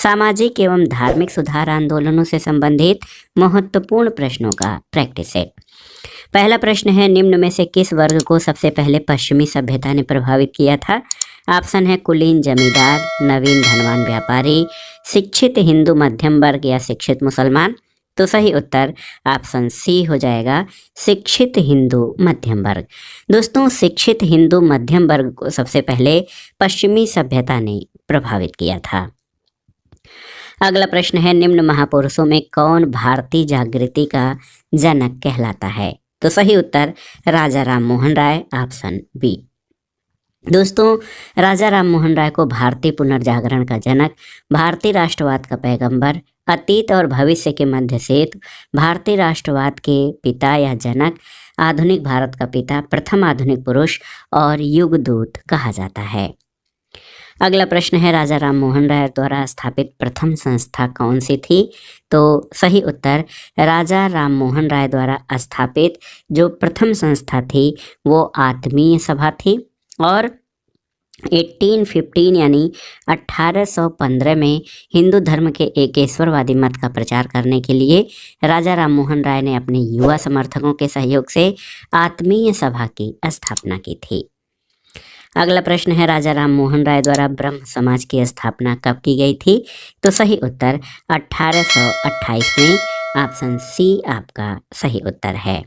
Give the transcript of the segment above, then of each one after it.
सामाजिक एवं धार्मिक सुधार आंदोलनों से संबंधित महत्वपूर्ण प्रश्नों का प्रैक्टिस सेट। पहला प्रश्न है, निम्न में से किस वर्ग को सबसे पहले पश्चिमी सभ्यता ने प्रभावित किया था? ऑप्शन है कुलीन जमींदार, नवीन धनवान व्यापारी, शिक्षित हिंदू मध्यम वर्ग या शिक्षित मुसलमान। तो सही उत्तर ऑप्शन सी हो जाएगा, शिक्षित हिंदू मध्यम वर्ग। दोस्तों, शिक्षित हिंदू मध्यम वर्ग को सबसे पहले पश्चिमी सभ्यता ने प्रभावित किया था। अगला प्रश्न है, निम्न महापुरुषों में कौन भारतीय जागृति का जनक कहलाता है? तो सही उत्तर राजा राम मोहन राय, ऑप्शन बी। दोस्तों, राजा राम मोहन राय को भारतीय पुनर्जागरण का जनक, भारतीय राष्ट्रवाद का पैगंबर, अतीत और भविष्य के मध्य सेतु, भारतीय राष्ट्रवाद के पिता या जनक, आधुनिक भारत का पिता, प्रथम आधुनिक पुरुष और युगदूत कहा जाता है। अगला प्रश्न है, राजा राम मोहन राय द्वारा स्थापित प्रथम संस्था कौन सी थी? तो सही उत्तर राजा राम मोहन राय द्वारा स्थापित जो प्रथम संस्था थी वो आत्मीय सभा थी और 1815 यानी 1815 में हिंदू धर्म के एकेश्वरवादी मत का प्रचार करने के लिए राजा राम मोहन राय ने अपने युवा समर्थकों के सहयोग से आत्मीय सभा की स्थापना की थी। अगला प्रश्न है, राजा राम मोहन राय द्वारा ब्रह्म समाज की स्थापना कब की गई थी? तो सही उत्तर 1828 में, ऑप्शन सी आपका सही उत्तर है।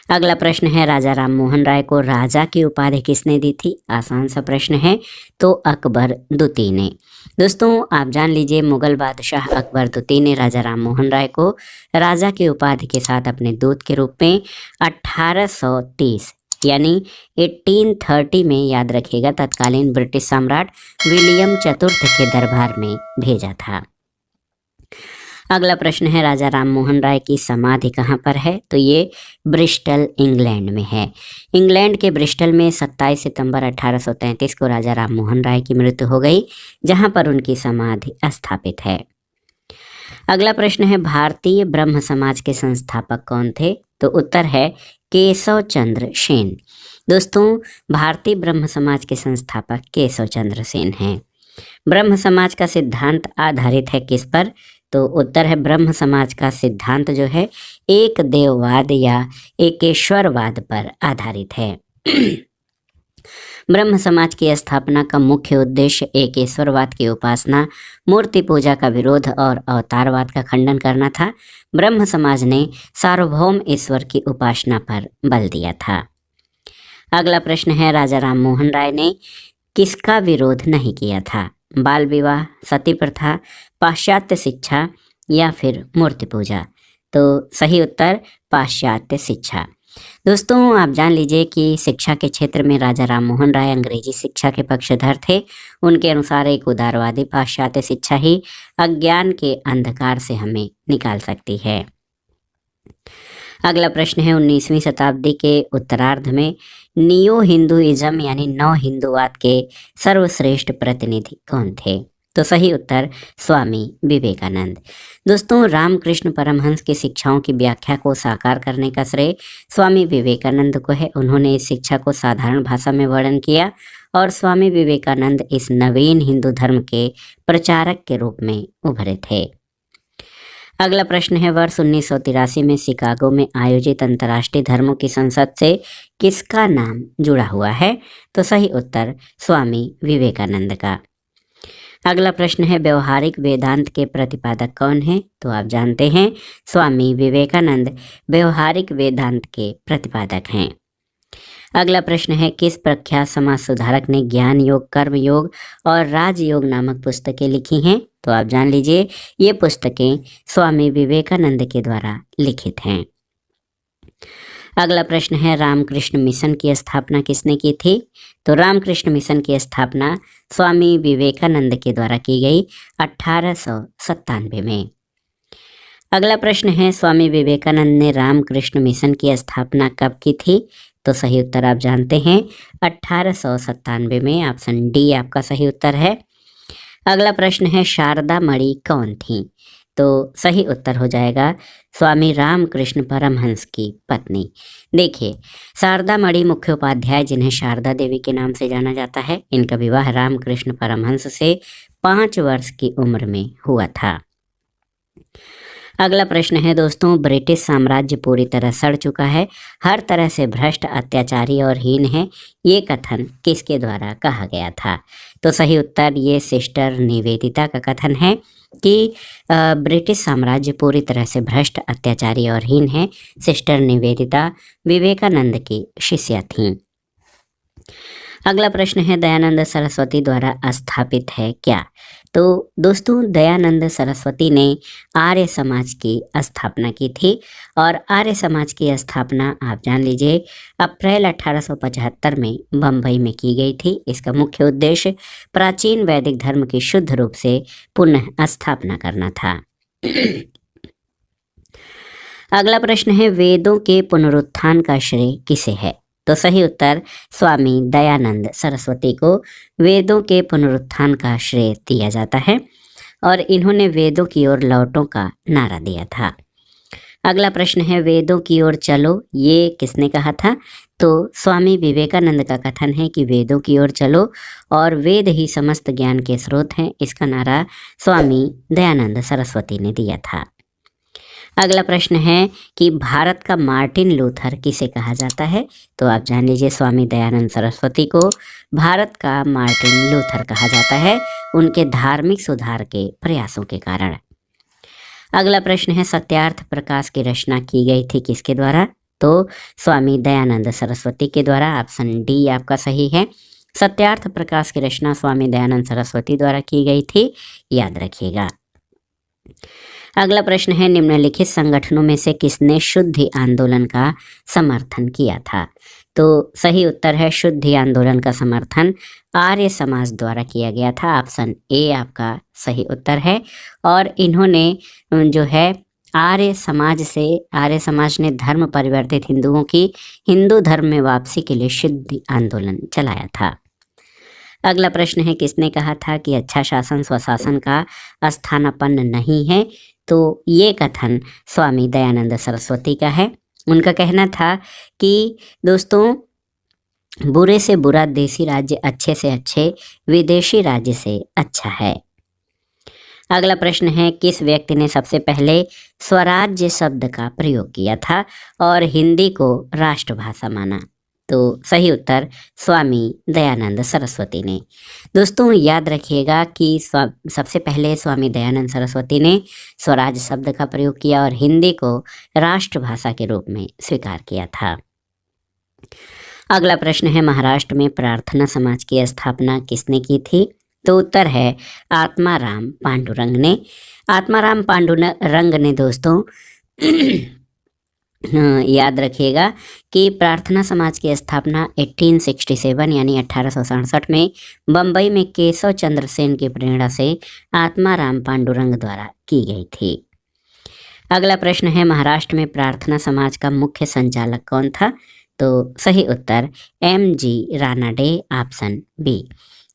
अगला प्रश्न है, राजा राम मोहन राय को राजा की उपाधि किसने दी थी? आसान सा प्रश्न है, तो अकबर द्वितीय ने। दोस्तों, आप जान लीजिए, मुगल बादशाह अकबर द्वितीय ने राजा राम मोहन राय को राजा की उपाधि के साथ अपने दूत के रूप में 1830 यानी 1830 में, याद रखिएगा, तत्कालीन ब्रिटिश सम्राट विलियम चतुर्थ के दरबार में भेजा था। अगला प्रश्न है, राजा राम मोहन राय की समाधि कहाँ पर है? तो ये ब्रिस्टल इंग्लैंड में है। इंग्लैंड के ब्रिस्टल में 27 सितंबर 1833 को राजा राम मोहन राय की मृत्यु हो गई, जहाँ पर उनकी समाधि स्थापित है। अगला प्रश्न है, भारतीय ब्रह्म समाज के संस्थापक कौन थे? तो उत्तर है केशव चंद्र सेन। दोस्तों, भारतीय ब्रह्म समाज के संस्थापक केशव चंद्र सेन हैं। ब्रह्म समाज का सिद्धांत आधारित है किस पर? तो उत्तर है, ब्रह्म समाज का सिद्धांत जो है एक देववाद या एकेश्वरवाद पर आधारित है। ब्रह्म समाज की स्थापना का मुख्य उद्देश्य एकेश्वरवाद की उपासना, मूर्ति पूजा का विरोध और अवतारवाद का खंडन करना था। ब्रह्म समाज ने सार्वभौम ईश्वर की उपासना पर बल दिया था। अगला प्रश्न है, राजा राम मोहन राय ने किसका विरोध नहीं किया था? बाल विवाह, सती प्रथा, पाश्चात्य शिक्षा या फिर मूर्ति पूजा। तो सही उत्तर पाश्चात्य शिक्षा। दोस्तों, आप जान लीजिए कि शिक्षा के क्षेत्र में राजा राम मोहन राय अंग्रेजी शिक्षा के पक्षधर थे। उनके अनुसार एक उदारवादी पाश्चात्य शिक्षा ही अज्ञान के अंधकार से हमें निकाल सकती है। अगला प्रश्न है, 19वीं शताब्दी के उत्तरार्ध में नियो हिंदुइज्म यानी नव हिंदुवाद के सर्वश्रेष्ठ प्रतिनिधि कौन थे? तो सही उत्तर स्वामी विवेकानंद। दोस्तों, रामकृष्ण परमहंस की शिक्षाओं की व्याख्या को साकार करने का श्रेय स्वामी विवेकानंद को है। उन्होंने इस शिक्षा को साधारण भाषा में वर्णन किया और स्वामी विवेकानंद इस नवीन हिंदू धर्म के प्रचारक के रूप में उभरे थे। अगला प्रश्न है, वर्ष 1983 में शिकागो में आयोजित अंतर्राष्ट्रीय धर्मों की संसद से किसका नाम जुड़ा हुआ है? तो सही उत्तर स्वामी विवेकानंद का। अगला प्रश्न है, व्यवहारिक वेदांत के प्रतिपादक कौन है? तो आप जानते हैं स्वामी विवेकानंद व्यवहारिक वेदांत के प्रतिपादक हैं। अगला प्रश्न है, किस प्रख्यात समाज सुधारक ने ज्ञान योग, कर्म योग और राजयोग नामक पुस्तकें लिखी हैं? तो आप जान लीजिए, ये पुस्तकें स्वामी विवेकानंद के द्वारा लिखित हैं। अगला प्रश्न है, रामकृष्ण मिशन की स्थापना किसने की थी? तो रामकृष्ण मिशन की स्थापना स्वामी विवेकानंद के द्वारा की गई 1897 में। अगला प्रश्न है, स्वामी विवेकानंद ने रामकृष्ण मिशन की स्थापना कब की थी? तो सही उत्तर आप जानते हैं 1897 में, ऑप्शन डी आपका सही उत्तर है। अगला प्रश्न है, शारदा मणि कौन थी? तो सही उत्तर हो जाएगा स्वामी रामकृष्ण परमहंस की पत्नी। देखिए, शारदा मणि मुखोपाध्याय, जिन्हें शारदा देवी के नाम से जाना जाता है, इनका विवाह रामकृष्ण परमहंस से 5 वर्ष की उम्र में हुआ था। अगला प्रश्न है दोस्तों, ब्रिटिश साम्राज्य पूरी तरह सड़ चुका है, हर तरह से भ्रष्ट, अत्याचारी और हीन है, ये कथन किसके द्वारा कहा गया था? तो सही उत्तर ये सिस्टर निवेदिता का कथन है कि ब्रिटिश साम्राज्य पूरी तरह से भ्रष्ट, अत्याचारी और हीन है। सिस्टर निवेदिता विवेकानंद की शिष्या थीं। अगला प्रश्न है, दयानंद सरस्वती द्वारा स्थापित है क्या? तो दोस्तों, दयानंद सरस्वती ने आर्य समाज की स्थापना की थी और आर्य समाज की स्थापना आप जान लीजिए अप्रैल 1875 में बम्बई में की गई थी। इसका मुख्य उद्देश्य प्राचीन वैदिक धर्म की शुद्ध रूप से पुनः स्थापना करना था। अगला प्रश्न है, वेदों के पुनरुत्थान का श्रेय किसे है? तो सही उत्तर स्वामी दयानंद सरस्वती को वेदों के पुनरुत्थान का श्रेय दिया जाता है और इन्होंने वेदों की ओर लौटों का नारा दिया था। अगला प्रश्न है, वेदों की ओर चलो, ये किसने कहा था? तो स्वामी विवेकानंद का कथन है कि वेदों की ओर चलो और वेद ही समस्त ज्ञान के स्रोत हैं। इसका नारा स्वामी दयानंद सरस्वती ने दिया था। अगला प्रश्न है कि भारत का मार्टिन लूथर किसे कहा जाता है? तो आप जान लीजिए स्वामी दयानंद सरस्वती को भारत का मार्टिन लूथर कहा जाता है, उनके धार्मिक सुधार के प्रयासों के कारण। अगला प्रश्न है, सत्यार्थ प्रकाश की रचना की गई थी किसके द्वारा? तो स्वामी दयानंद सरस्वती के द्वारा। ऑप्शन डी आपका सही है। सत्यार्थ प्रकाश की रचना स्वामी दयानंद सरस्वती द्वारा की गई थी, याद रखिएगा। अगला प्रश्न है, निम्नलिखित संगठनों में से किसने शुद्धि आंदोलन का समर्थन किया था? तो सही उत्तर है शुद्धि आंदोलन का समर्थन आर्य समाज द्वारा किया गया था। ऑप्शन ए आपका सही उत्तर है और इन्होंने जो है आर्य समाज ने धर्म परिवर्तित हिंदुओं की हिंदू धर्म में वापसी के लिए शुद्धि आंदोलन चलाया था। अगला प्रश्न है, किसने कहा था कि अच्छा शासन स्वशासन का स्थानापन्न नहीं है? तो ये कथन स्वामी दयानंद सरस्वती का है। उनका कहना था कि दोस्तों, बुरे से बुरा देसी राज्य अच्छे से अच्छे विदेशी राज्य से अच्छा है। अगला प्रश्न है, किस व्यक्ति ने सबसे पहले स्वराज्य शब्द का प्रयोग किया था और हिंदी को राष्ट्रभाषा माना? तो सही उत्तर स्वामी दयानंद सरस्वती ने। दोस्तों, याद रखिएगा कि सबसे पहले स्वामी दयानंद सरस्वती ने स्वराज शब्द का प्रयोग किया और हिंदी को राष्ट्रभाषा के रूप में स्वीकार किया था। अगला प्रश्न है, महाराष्ट्र में प्रार्थना समाज की स्थापना किसने की थी? तो उत्तर है आत्माराम पांडुरंग ने। आत्माराम पांडुरंग ने दोस्तों याद रखिएगा कि प्रार्थना समाज की स्थापना 1867 यानी 1867 में बम्बई में केशव चंद्र सेन की प्रेरणा से आत्माराम पांडुरंग द्वारा की गई थी। अगला प्रश्न है, महाराष्ट्र में प्रार्थना समाज का मुख्य संचालक कौन था? तो सही उत्तर MG रानाडे। Option B.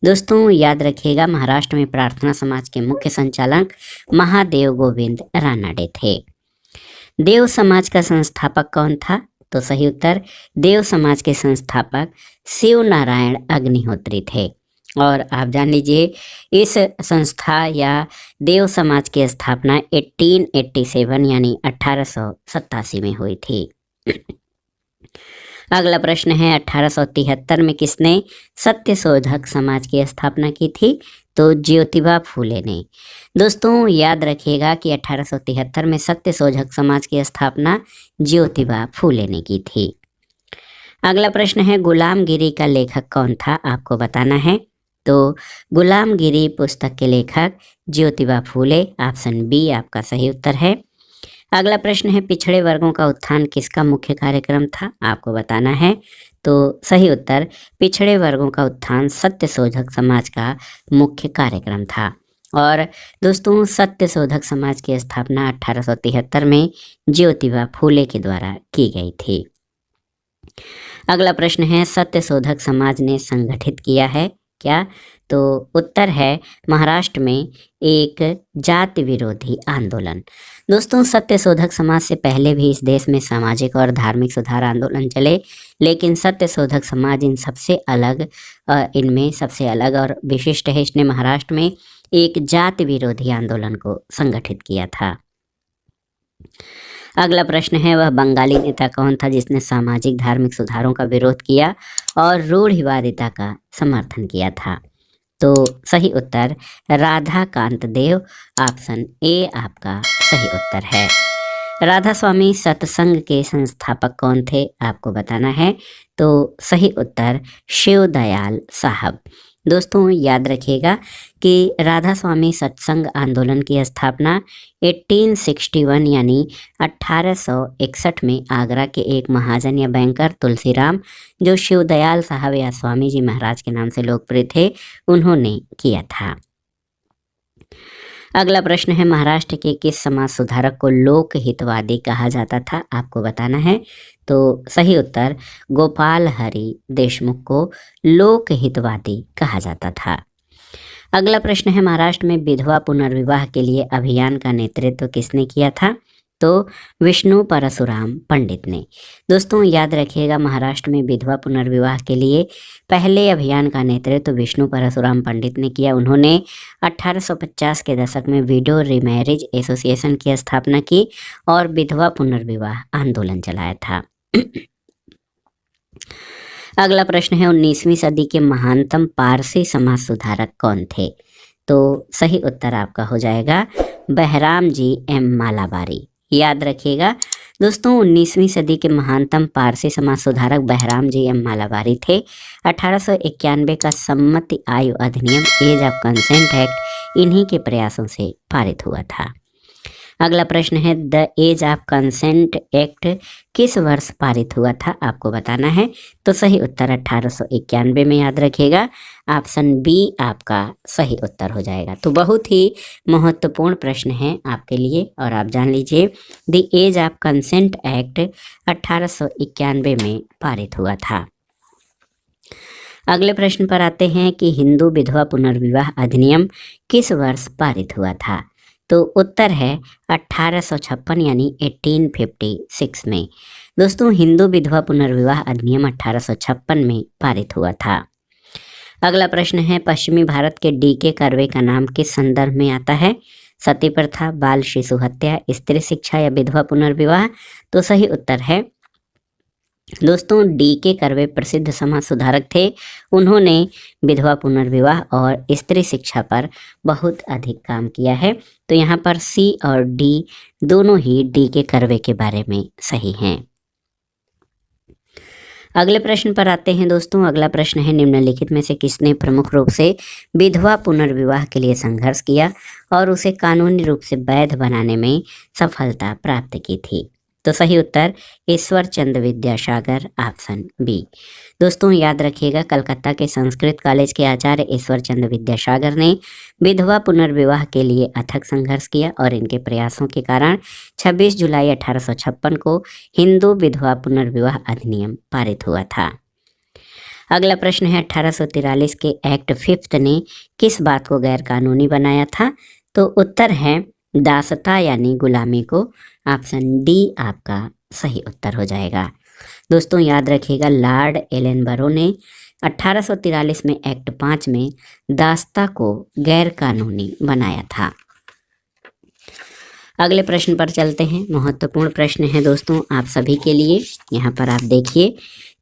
दोस्तों, याद रखिएगा महाराष्ट्र में प्रार्थना समाज के मुख्य संचालक महादेव गोविंद रानाडे थे। देव समाज का संस्थापक कौन था? तो सही उत्तर देव समाज के संस्थापक शिव नारायण अग्निहोत्री थे और आप जान लीजिए इस संस्था या देव समाज की स्थापना 1887 यानी 1887 में हुई थी। अगला प्रश्न है, 1873 में किसने सत्यशोधक समाज की स्थापना की थी? तो ज्योतिबा फूले ने। दोस्तों, याद रखिएगा कि 1873 में सत्यशोधक समाज की स्थापना ज्योतिबा फूले ने की थी। अगला प्रश्न है, गुलामगिरी का लेखक कौन था? आपको बताना है। तो गुलामगिरी पुस्तक के लेखक ज्योतिबा फूले। ऑप्शन बी आपका सही उत्तर है। अगला प्रश्न है, पिछड़े वर्गों का उत्थान किसका मुख्य कार्यक्रम था? आपको बताना है। तो सही उत्तर पिछड़े वर्गों का उत्थान सत्यशोधक समाज का मुख्य कार्यक्रम था और दोस्तों, सत्यशोधक समाज की स्थापना 1873 में ज्योतिबा फूले के द्वारा की गई थी। अगला प्रश्न है, सत्यशोधक समाज ने संगठित किया है क्या? तो उत्तर है महाराष्ट्र में एक जाति विरोधी आंदोलन। दोस्तों, सत्य शोधक समाज से पहले भी इस देश में सामाजिक और धार्मिक सुधार आंदोलन चले, लेकिन सत्य शोधक समाज इनमें सबसे अलग और विशिष्ट है। इसने महाराष्ट्र में एक जाति विरोधी आंदोलन को संगठित किया था। अगला प्रश्न है, वह बंगाली नेता कौन था जिसने सामाजिक धार्मिक सुधारों का विरोध किया और रूढ़िवादिता का समर्थन किया था? तो सही उत्तर राधा कांत देव, ऑप्शन ए आपका सही उत्तर है। राधा स्वामी सत्संग के संस्थापक कौन थे, आपको बताना है। तो सही उत्तर शिव दयाल साहब। दोस्तों, याद रखिएगा कि राधा स्वामी सत्संग आंदोलन की स्थापना 1861 यानी 1861 में आगरा के एक महाजन या बैंकर तुलसीराम, जो शिवदयाल साहब या स्वामी जी महाराज के नाम से लोकप्रिय थे, उन्होंने किया था। अगला प्रश्न है, महाराष्ट्र के किस समाज सुधारक को लोक हितवादी कहा जाता था, आपको बताना है। तो सही उत्तर गोपाल हरि देशमुख को लोक हितवादी कहा जाता था। अगला प्रश्न है, महाराष्ट्र में विधवा पुनर्विवाह के लिए अभियान का नेतृत्व किसने किया था? तो विष्णु परशुराम पंडित ने। दोस्तों, याद रखिएगा, महाराष्ट्र में विधवा पुनर्विवाह के लिए पहले अभियान का नेतृत्व विष्णु परशुराम पंडित ने किया। उन्होंने 1850 के दशक में विडो रीमैरिज एसोसिएशन की स्थापना की और विधवा पुनर्विवाह आंदोलन चलाया था। अगला प्रश्न है, 19वीं सदी के महानतम पारसी समाज सुधारक कौन थे? तो सही उत्तर आपका हो जाएगा बहराम जी एम मालाबारी। याद रखिएगा दोस्तों, 19वीं सदी के महानतम पारसी समाज सुधारक बहराम जी एम मालाबारी थे। 1891 का सम्मति आयु अधिनियम एज ऑफ कंसेंट एक्ट इन्हीं के प्रयासों से पारित हुआ था। अगला प्रश्न है, the age of consent act किस वर्ष पारित हुआ था, आपको बताना है। तो सही उत्तर 1891 में। याद रखिएगा, ऑप्शन बी आपका सही उत्तर हो जाएगा। तो बहुत ही महत्वपूर्ण प्रश्न है आपके लिए, और आप जान लीजिए the age of consent act 1891 में पारित हुआ था। अगले प्रश्न पर आते हैं कि हिंदू विधवा पुनर्विवाह अधिनियम किस वर्ष पारित हुआ था? तो उत्तर है 1856 यानी 1856 में। दोस्तों, हिंदू विधवा पुनर्विवाह अधिनियम 1856 में पारित हुआ था। अगला प्रश्न है, पश्चिमी भारत के डीके कर्वे का नाम किस संदर्भ में आता है? सती प्रथा, बाल शिशु हत्या, स्त्री शिक्षा या विधवा पुनर्विवाह? तो सही उत्तर है दोस्तों डीके कर्वे प्रसिद्ध समाज सुधारक थे। उन्होंने विधवा पुनर्विवाह और स्त्री शिक्षा पर बहुत अधिक काम किया है। तो यहाँ पर सी और डी दोनों ही डीके कर्वे के बारे में सही हैं। अगले प्रश्न पर आते हैं दोस्तों। अगला प्रश्न है, निम्नलिखित में से किसने प्रमुख रूप से विधवा पुनर्विवाह के लिए संघर्ष किया और उसे कानूनी रूप से वैध बनाने में सफलता प्राप्त की थी? तो सही उत्तर ईश्वर चंद्र विद्यासागर, ऑप्शन बी। दोस्तों, याद रखिएगा, कलकत्ता के संस्कृत कॉलेज के आचार्य ईश्वर चंद्र विद्यासागर ने विधवा पुनर्विवाह के लिए अथक संघर्ष किया और इनके प्रयासों के कारण 26 जुलाई 1856 को हिंदू विधवा पुनर्विवाह अधिनियम पारित हुआ था। अगला प्रश्न है, 1843 के एक्ट 5 ने किस बात को गैर कानूनी बनाया था? तो उत्तर है दासता यानी गुलामी को, ऑप्शन डी आपका सही उत्तर हो जाएगा। दोस्तों, याद रखिएगा, लॉर्ड एलनबरो ने 1843 में एक्ट 5 में दासता को गैर कानूनी बनाया था। अगले प्रश्न पर चलते हैं। महत्वपूर्ण प्रश्न है दोस्तों आप सभी के लिए। यहाँ पर आप देखिए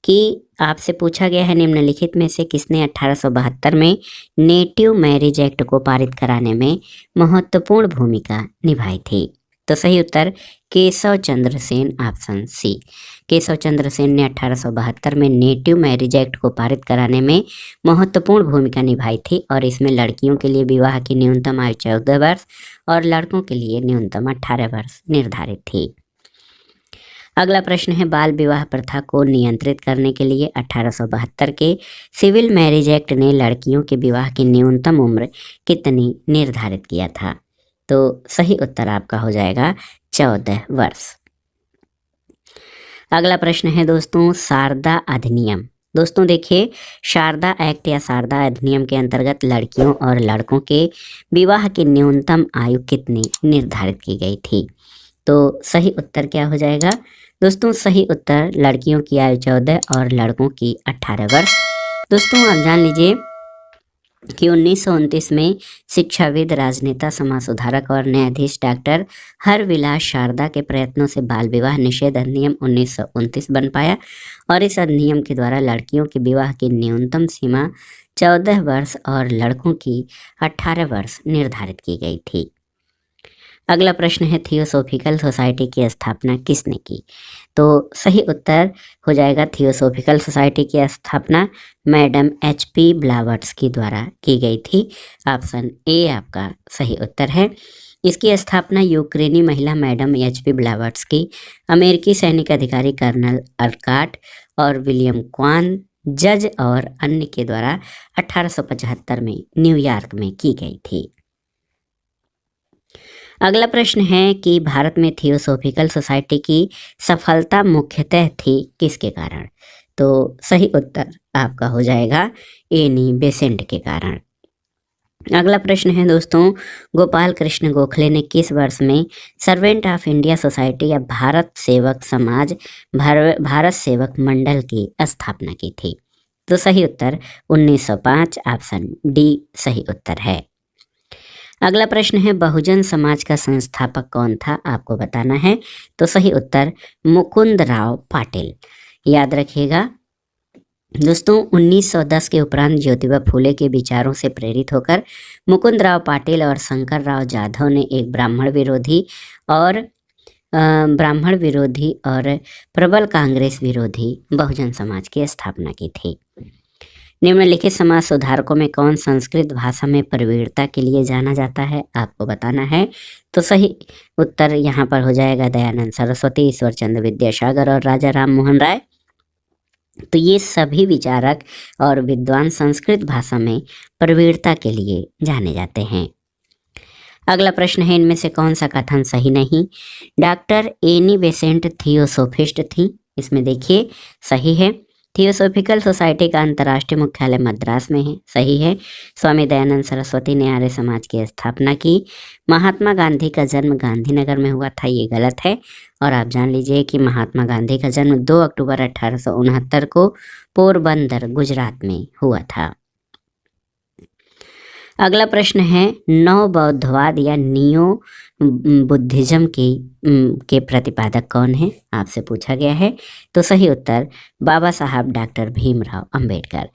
कि आपसे पूछा गया है, निम्नलिखित में से किसने 1872 में नेटिव मैरिज एक्ट को पारित कराने में महत्वपूर्ण भूमिका निभाई थी? तो सही उत्तर केशव चंद्र सेन, ऑप्शन सी। केशव चंद्र सेन ने 1872 में नेटिव मैरिज एक्ट को पारित कराने में महत्वपूर्ण भूमिका निभाई थी और इसमें लड़कियों के लिए विवाह की न्यूनतम आयु 14 वर्ष और लड़कों के लिए न्यूनतम 18 वर्ष निर्धारित थी। अगला प्रश्न है, बाल विवाह प्रथा को नियंत्रित करने के लिए 1872 के सिविल मैरिज एक्ट ने लड़कियों के विवाह की न्यूनतम उम्र कितनी निर्धारित किया था? तो सही उत्तर आपका हो जाएगा 14 वर्ष। अगला प्रश्न है दोस्तों, शारदा अधिनियम दोस्तों देखिए, शारदा एक्ट या शारदा अधिनियम के अंतर्गत लड़कियों और लड़कों के विवाह की न्यूनतम आयु कितनी निर्धारित की गई थी? तो सही उत्तर क्या हो जाएगा? दोस्तों सही उत्तर लड़कियों की आयु 14 और लड़कों की 18 वर्ष। दोस्तों आप जान लीजिए कि 1929 में शिक्षाविद, राजनेता, समाज सुधारक और न्यायाधीश डॉक्टर हरविलास शारदा के प्रयत्नों से बाल विवाह निषेध अधिनियम 1929 बन पाया और इस अधिनियम के द्वारा लड़कियों के विवाह की न्यूनतम सीमा 14 वर्ष और लड़कों की 18 वर्ष निर्धारित की गई थी। अगला प्रश्न है, थियोसॉफिकल सोसाइटी की स्थापना किसने की? तो सही उत्तर हो जाएगा थियोसॉफिकल सोसाइटी की स्थापना मैडम HP ब्लावर्ट्स्की द्वारा की गई थी। ऑप्शन ए आपका सही उत्तर है। इसकी स्थापना यूक्रेनी महिला मैडम HP ब्लावर्ट्स्की, अमेरिकी सैनिक अधिकारी कर्नल अर्काट और विलियम क्वान, जज और अन्य के द्वारा 1875 में न्यूयॉर्क में की गई थी। अगला प्रश्न है कि भारत में थियोसॉफिकल सोसाइटी की सफलता मुख्यतः थी किसके कारण? तो सही उत्तर आपका हो जाएगा एनी बेसेंट के कारण। अगला प्रश्न है दोस्तों, गोपाल कृष्ण गोखले ने किस वर्ष में सर्वेंट ऑफ इंडिया सोसाइटी या भारत सेवक समाज, भारत सेवक मंडल की स्थापना की थी? तो सही उत्तर 1905, ऑप्शन डी सही उत्तर है। अगला प्रश्न है, बहुजन समाज का संस्थापक कौन था? आपको बताना है। तो सही उत्तर मुकुंद राव पाटिल। याद रखिएगा दोस्तों, 1910 के उपरांत ज्योतिबा फूले के विचारों से प्रेरित होकर मुकुंद राव पाटिल और शंकर राव जाधव ने एक ब्राह्मण विरोधी और प्रबल कांग्रेस विरोधी बहुजन समाज की स्थापना की थी। निम्नलिखित समाज सुधारकों में कौन संस्कृत भाषा में प्रवीणता के लिए जाना जाता है? आपको बताना है। तो सही उत्तर यहाँ पर हो जाएगा दयानंद सरस्वती, ईश्वरचंद्र विद्यासागर और राजा राम मोहन राय। तो ये सभी विचारक और विद्वान संस्कृत भाषा में प्रवीणता के लिए जाने जाते हैं। अगला प्रश्न है, इनमें से कौन सा कथन सही नहीं? डॉक्टर एनी बेसेंट थियोसोफिस्ट थी। इसमें देखिए सही है। थियोसॉफिकल सोसाइटी का अंतर्राष्ट्रीय मुख्यालय मद्रास में है। सही है। स्वामी दयानंद सरस्वती ने आर्य समाज की स्थापना की। महात्मा गांधी का जन्म गांधीनगर में हुआ था, ये गलत है। और आप जान लीजिए कि महात्मा गांधी का जन्म 2 अक्टूबर 1869 को पोरबंदर गुजरात में हुआ था। अगला प्रश्न है, नव बौद्धवाद या नियो बुद्धिज्म के प्रतिपादक कौन है? आपसे पूछा गया है। तो सही उत्तर बाबा साहब डॉक्टर भीमराव अंबेडकर।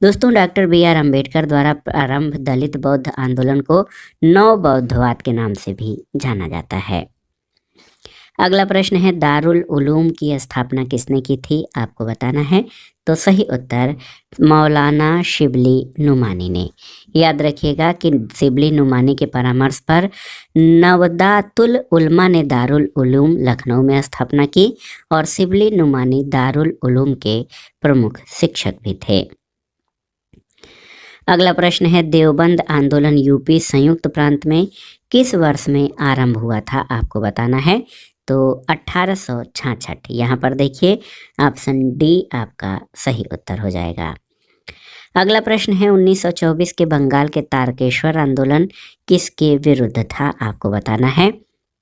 दोस्तों डॉक्टर BR अंबेडकर द्वारा प्रारंभ दलित बौद्ध आंदोलन को नव बौद्धवाद के नाम से भी जाना जाता है। अगला प्रश्न है, दारुल उलूम की स्थापना किसने की थी? आपको बताना है। तो सही उत्तर मौलाना शिबली नुमानी ने। याद रखिएगा कि शिबली नुमानी के परामर्श पर नवदातुल उलमा ने दारुल उलूम लखनऊ में स्थापना की और शिबली नुमानी दारुल उलूम के प्रमुख शिक्षक भी थे। अगला प्रश्न है, देवबंद आंदोलन यूपी संयुक्त प्रांत में किस वर्ष में आरंभ हुआ था? आपको बताना है। तो 1866। यहाँ पर देखिए ऑप्शन डी आपका सही उत्तर हो जाएगा। अगला प्रश्न है, 1924 के बंगाल के तारकेश्वर आंदोलन किसके विरुद्ध था? आपको बताना है।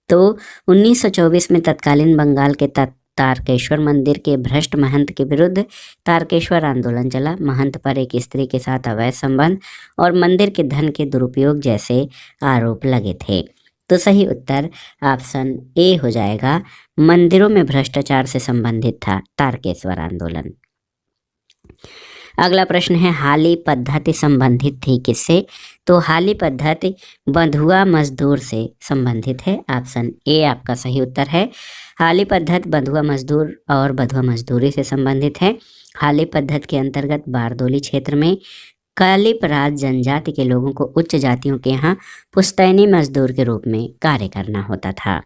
तो 1924 में तत्कालीन बंगाल के तारकेश्वर मंदिर के भ्रष्ट महंत के विरुद्ध तारकेश्वर आंदोलन चला। महंत पर एक स्त्री के साथ अवैध संबंध और मंदिर के धन के दुरुपयोग जैसे आरोप लगे थे। तो सही उत्तर ऑप्शन ए हो जाएगा, मंदिरों में भ्रष्टाचार से संबंधित था तारकेश्वर आंदोलन। अगला प्रश्न है, हाली पद्धति संबंधित थी किससे? तो हाली पद्धति बंधुआ मजदूर से संबंधित है। ऑप्शन ए आपका सही उत्तर है। हाली पद्धति बंधुआ मजदूर और बंधुआ मजदूरी से संबंधित है। हाली पद्धति के अंतर्गत बारदोली क्षेत्र में कालिप राज जनजाति के लोगों को उच्च जातियों के यहाँ पुश्तैनी मजदूर के रूप में कार्य करना होता था।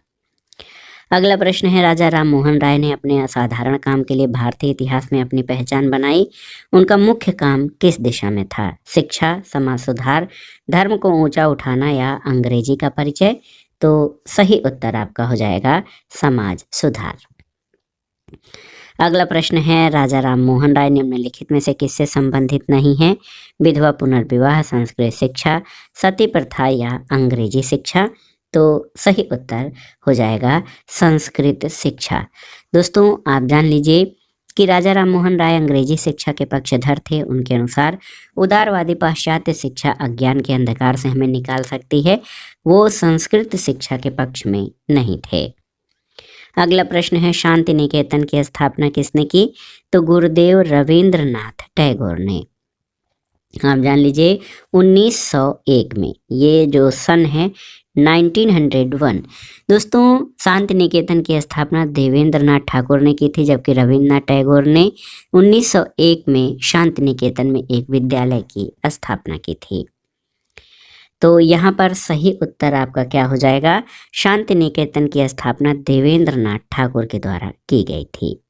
अगला प्रश्न है, राजा राम मोहन राय ने अपने असाधारण काम के लिए भारतीय इतिहास में अपनी पहचान बनाई। उनका मुख्य काम किस दिशा में था? शिक्षा, समाज सुधार, धर्म को ऊंचा उठाना या अंग्रेजी का परिचय? तो सही उत्तर आपका हो जाएगा समाज सुधार। अगला प्रश्न है, राजा राम मोहन राय निम्नलिखित में से किससे संबंधित नहीं है? विधवा पुनर्विवाह, संस्कृत शिक्षा, सती प्रथा या अंग्रेजी शिक्षा? तो सही उत्तर हो जाएगा संस्कृत शिक्षा। दोस्तों, आप जान लीजिए कि राजा राम मोहन राय अंग्रेजी शिक्षा के पक्षधर थे। उनके अनुसार उदारवादी पाश्चात्य शिक्षा अज्ञान के अंधकार से हमें निकाल सकती है। वो संस्कृत शिक्षा के पक्ष में नहीं थे। अगला प्रश्न है, शांति निकेतन की स्थापना किसने की? तो गुरुदेव रविंद्रनाथ टैगोर ने। आप जान लीजिए 1901 में, ये जो सन है 1901। दोस्तों, शांति निकेतन की स्थापना देवेंद्रनाथ ठाकुर ने की थी, जबकि रविंद्रनाथ टैगोर ने 1901 में शांति निकेतन में एक विद्यालय की स्थापना की थी। तो यहाँ पर सही उत्तर आपका क्या हो जाएगा? शांति निकेतन की स्थापना देवेंद्रनाथ ठाकुर के द्वारा की गई थी।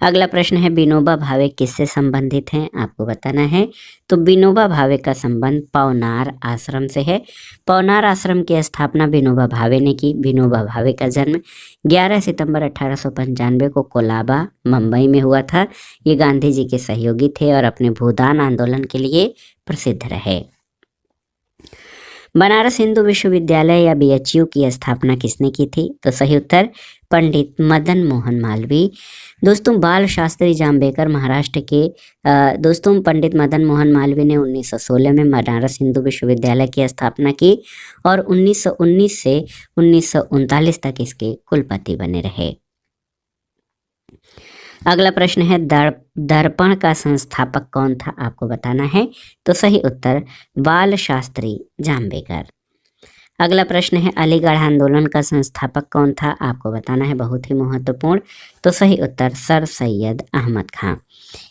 अगला प्रश्न है, विनोबा भावे किससे संबंधित हैं? आपको बताना है। तो विनोबा भावे का संबंध पवनार आश्रम से है। पवनार आश्रम की स्थापना विनोबा भावे ने की। विनोबा भावे का जन्म 11 सितंबर 1895 को कोलाबा, मुंबई में हुआ था। ये गांधी जी के सहयोगी थे और अपने भूदान आंदोलन के लिए प्रसिद्ध रहे। बनारस हिंदू विश्वविद्यालय या बीएचयू की स्थापना किसने की थी? तो सही उत्तर पंडित मदन मोहन मालवीय। दोस्तों, बाल शास्त्री जाम्बेकर महाराष्ट्र के दोस्तों पंडित मदन मोहन मालवीय ने 1916 में बनारस हिंदू विश्वविद्यालय की स्थापना की और 1919 से 1939 तक इसके कुलपति बने रहे। अगला प्रश्न है, दर्पण का संस्थापक कौन था? आपको बताना है। तो सही उत्तर बाल शास्त्री जाम्बेकर। अगला प्रश्न है, अलीगढ़ आंदोलन का संस्थापक कौन था? आपको बताना है, बहुत ही महत्वपूर्ण। तो सही उत्तर सर सैयद अहमद खां।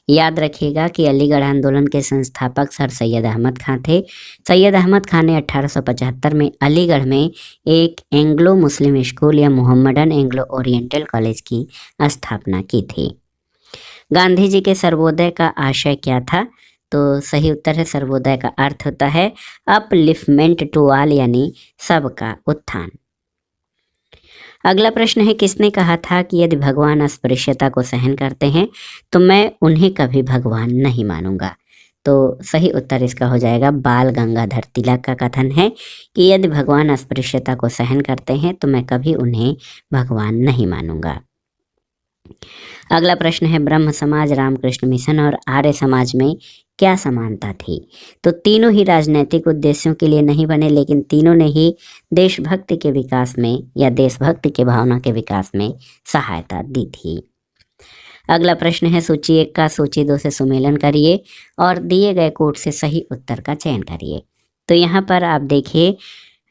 याद रखिएगा कि अलीगढ़ आंदोलन के संस्थापक सर सैयद अहमद खां थे। सैयद अहमद खां ने 1875 में अलीगढ़ में एक एंग्लो मुस्लिम स्कूल या मोहम्मडन एंग्लो ओरिएंटल कॉलेज की स्थापना की थी। गांधी जी के सर्वोदय का आशय क्या था? तो सही उत्तर है, सर्वोदय का अर्थ होता है अपलिफ्टमेंट टू ऑल, यानी सबका उत्थान। अगला प्रश्न है, किसने कहा था कि यदि भगवान अस्पृश्यता को सहन करते हैं तो मैं उन्हें कभी भगवान नहीं मानूंगा? तो सही उत्तर इसका हो जाएगा बाल गंगाधर तिलक का कथन है कि यदि भगवान अस्पृश्यता को सहन करते हैं तो मैं कभी उन्हें भगवान नहीं मानूंगा। अगला प्रश्न है, ब्रह्म समाज, रामकृष्ण मिशन और आर्य समाज में क्या समानता थी? तो तीनों ही राजनैतिक उद्देश्यों के लिए नहीं बने, लेकिन तीनों ने ही देशभक्ति के विकास में या देशभक्ति के भावना के विकास में सहायता दी थी। अगला प्रश्न है, सूची 1 का सूची 2 से सुमेलन करिए और दिए गए कोड से सही उत्तर का चयन करिए। तो यहाँ पर आप देखिए,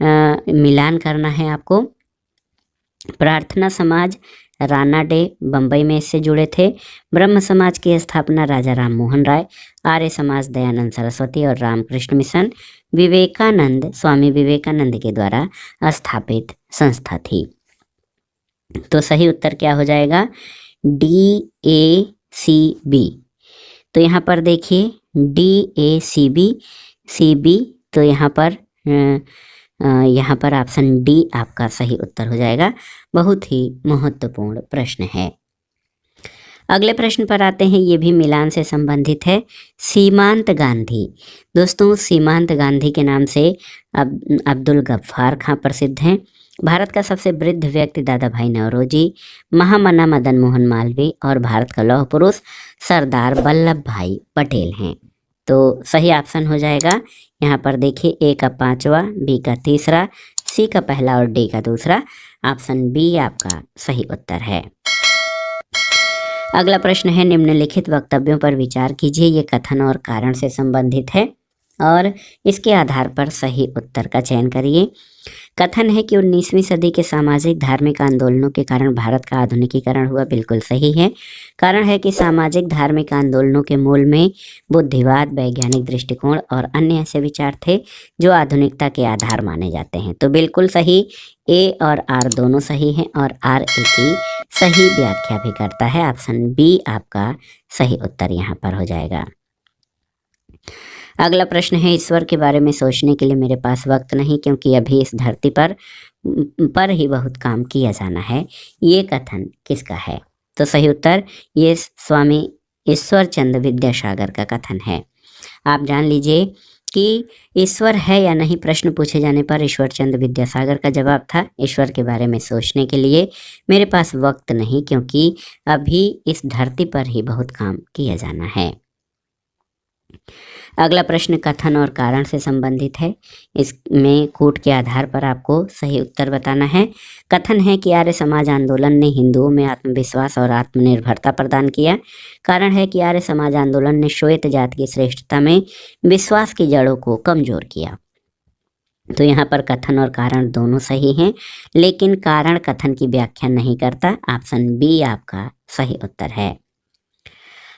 मिलान करना है आपको। प्रार्थना समाज राणा डे बम्बई में इससे जुड़े थे। ब्रह्म समाज की स्थापना राजा राम मोहन राय, आर्य समाज दयानंद सरस्वती और रामकृष्ण मिशन विवेकानंद, स्वामी विवेकानंद के द्वारा स्थापित संस्था थी। तो सही उत्तर क्या हो जाएगा? DACB। तो यहाँ पर देखिए DACB, तो यहाँ पर ऑप्शन डी आपका सही उत्तर हो जाएगा। बहुत ही महत्वपूर्ण प्रश्न है। अगले प्रश्न पर आते हैं, ये भी मिलान से संबंधित है। सीमांत गांधी। दोस्तों, सीमांत गांधी के नाम से अब्दुल गफ्फार खां प्रसिद्ध हैं। भारत का सबसे वृद्ध व्यक्ति दादा भाई नौरोजी, महामना मदन मोहन मालवीय और भारत का लौह पुरुष सरदार वल्लभ भाई पटेल हैं। तो सही ऑप्शन हो जाएगा यहाँ पर देखिए, ए का 5वां, बी का 3रा, सी का पहला और डी का 2रा। ऑप्शन बी आपका सही उत्तर है। अगला प्रश्न है, निम्नलिखित वक्तव्यों पर विचार कीजिए। ये कथन और कारण से संबंधित है और इसके आधार पर सही उत्तर का चयन करिए। कथन है कि 19वीं सदी के सामाजिक धार्मिक आंदोलनों के कारण भारत का आधुनिकीकरण हुआ। बिल्कुल सही है। कारण है कि सामाजिक धार्मिक आंदोलनों के मूल में बुद्धिवाद, वैज्ञानिक दृष्टिकोण और अन्य ऐसे विचार थे जो आधुनिकता के आधार माने जाते हैं। तो बिल्कुल सही, ए और आर दोनों सही हैं और आर ए की सही व्याख्या भी करता है। ऑप्शन बी आपका सही उत्तर यहाँ पर हो जाएगा। अगला प्रश्न है, ईश्वर के बारे में सोचने के लिए मेरे पास वक्त नहीं, क्योंकि अभी इस धरती पर ही बहुत काम किया जाना है। ये कथन किसका है? तो सही उत्तर ये स्वामी ईश्वर चंद्र विद्यासागर का कथन है। आप जान लीजिए कि ईश्वर है या नहीं प्रश्न पूछे जाने पर ईश्वर चंद्र विद्यासागर का जवाब था, ईश्वर के बारे में सोचने के लिए मेरे पास वक्त नहीं, क्योंकि अभी इस धरती पर ही बहुत काम किया जाना है। अगला प्रश्न कथन और कारण से संबंधित है। इसमें कूट के आधार पर आपको सही उत्तर बताना है। कथन है कि आर्य समाज आंदोलन ने हिंदुओं में आत्मविश्वास और आत्मनिर्भरता प्रदान किया। कारण है कि आर्य समाज आंदोलन ने श्वेत जाति की श्रेष्ठता में विश्वास की जड़ों को कमजोर किया। तो यहाँ पर कथन और कारण दोनों सही हैं, लेकिन कारण कथन की व्याख्या नहीं करता। ऑप्शन बी आपका सही उत्तर है।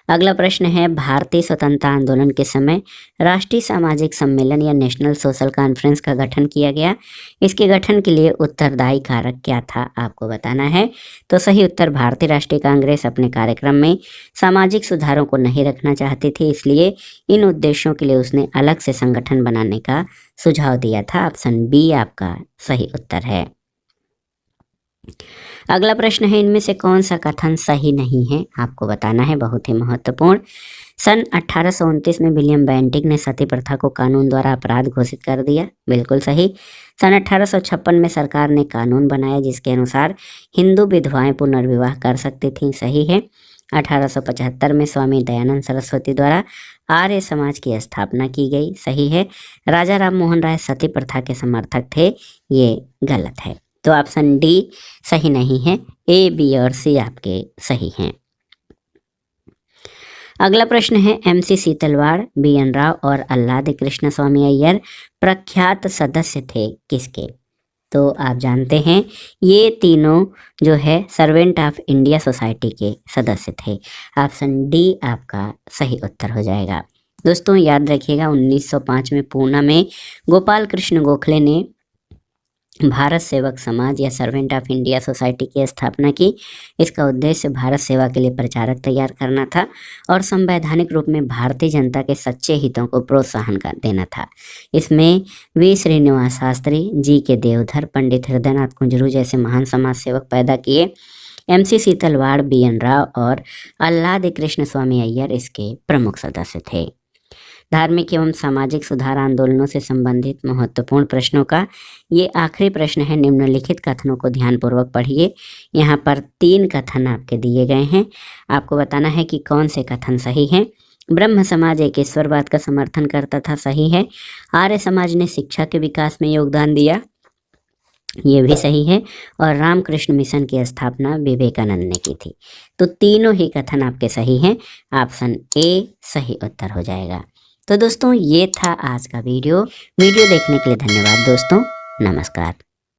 अगला प्रश्न है भारतीय स्वतंत्रता आंदोलन के समय राष्ट्रीय सामाजिक सम्मेलन या नेशनल सोशल कॉन्फ्रेंस का गठन किया गया। इसके गठन के लिए उत्तरदायी कारक क्या था, आपको बताना है। तो सही उत्तर भारतीय राष्ट्रीय कांग्रेस अपने कार्यक्रम में सामाजिक सुधारों को नहीं रखना चाहती थी, इसलिए इन उद्देश्यों के लिए उसने अलग से संगठन बनाने का सुझाव दिया था। ऑप्शन बी आपका सही उत्तर है। अगला प्रश्न है इनमें से कौन सा कथन सही नहीं है, आपको बताना है, बहुत ही महत्वपूर्ण। सन 1829 में विलियम बेंटिक ने सती प्रथा को कानून द्वारा अपराध घोषित कर दिया, बिल्कुल सही। सन 1856 में सरकार ने कानून बनाया जिसके अनुसार हिंदू विधवाएं पुनर्विवाह कर सकती थीं, सही है। 1875 में स्वामी दयानंद सरस्वती द्वारा आर्य समाज की स्थापना की गई, सही है। राजा राम मोहन राय सती प्रथा के समर्थक थे, ये गलत है। तो ऑप्शन डी सही नहीं है, ए, बी और सी आपके सही हैं। अगला प्रश्न है MC सीतलवाड़, BN राव और आह्लाद कृष्ण स्वामी अय्यर प्रख्यात सदस्य थे किसके? तो आप जानते हैं ये तीनों जो है सर्वेंट ऑफ इंडिया सोसाइटी के सदस्य थे। ऑप्शन डी आपका सही उत्तर हो जाएगा। दोस्तों याद रखिएगा 1905 में पूना में गोपाल कृष्ण गोखले ने भारत सेवक समाज या सर्वेंट ऑफ इंडिया सोसाइटी की स्थापना की। इसका उद्देश्य भारत सेवा के लिए प्रचारक तैयार करना था और संवैधानिक रूप में भारतीय जनता के सच्चे हितों को प्रोत्साहन देना था। इसमें वी श्रीनिवास शास्त्री, GK देवधर, पंडित हृदयनाथ कुंजरू जैसे महान समाज सेवक पैदा किए। MC सीतलवाड़, BN राव और आह्लाद कृष्ण स्वामी अय्यर इसके प्रमुख सदस्य थे। धार्मिक एवं सामाजिक सुधार आंदोलनों से संबंधित महत्वपूर्ण प्रश्नों का ये आखिरी प्रश्न है। निम्नलिखित कथनों को ध्यानपूर्वक पढ़िए। यहाँ पर 3 कथन आपके दिए गए हैं, आपको बताना है कि कौन से कथन सही हैं। ब्रह्म समाज एक ईश्वरवाद का समर्थन करता था, सही है। आर्य समाज ने शिक्षा के विकास में योगदान दिया, ये भी सही है। और रामकृष्ण मिशन की स्थापना विवेकानंद ने की थी। तो तीनों ही कथन आपके सही हैं। ऑप्शन ए सही उत्तर हो जाएगा। तो दोस्तों ये था आज का वीडियो देखने के लिए धन्यवाद दोस्तों, नमस्कार।